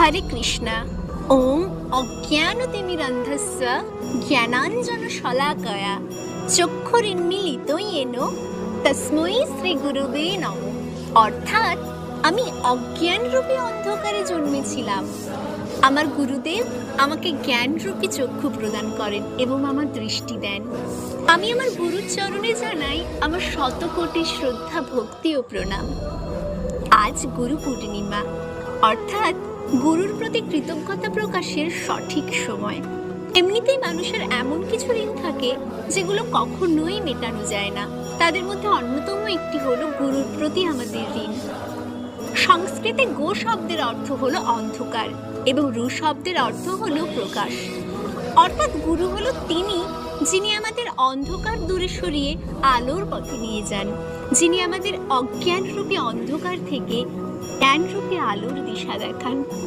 হরে কৃষ্ণা। ওম অজ্ঞানতিমিরন্ধস্য জ্ঞানাঞ্জনশলাকয়া চক্ষুরিন্মীলিতো येन তস্मै শ্রী গুরুবে নমঃ। অর্থাৎ আমি অজ্ঞানরূপী অন্ধকারে জন্মেছিলাম। আমার গুরুদেব আমাকে জ্ঞানরূপী চক্ষু প্রদান করেন এবং আমার দৃষ্টি দেন। আমি আমার গুরুর চরণে জানাই আমার শতকোটি শ্রদ্ধা, ভক্তি ও প্রণাম। আজ গুরু পূর্ণিমা, অর্থাৎ গুরুর প্রতি কৃতজ্ঞতা প্রকাশের সঠিক সময়। এমনিতেই মানুষের এমন কিছু ঋণ থাকে যেগুলো কখনোই মেটানো যায় না। তাদের মধ্যে অন্যতম একটি হলো গুরুর প্রতি আমাদের ঋণ। সংস্কৃতে গো শব্দের অর্থ হলো অন্ধকার এবং রু শব্দের অর্থ হলো প্রকাশ। অর্থাৎ গুরু হলো তিনি যিনি আমাদের অন্ধকার দূরে সরিয়ে আলোর পথে নিয়ে যান, যিনি আমাদের অজ্ঞানরূপী অন্ধকার থেকে জ্ঞানরূপী আলোর দিশা দেখান।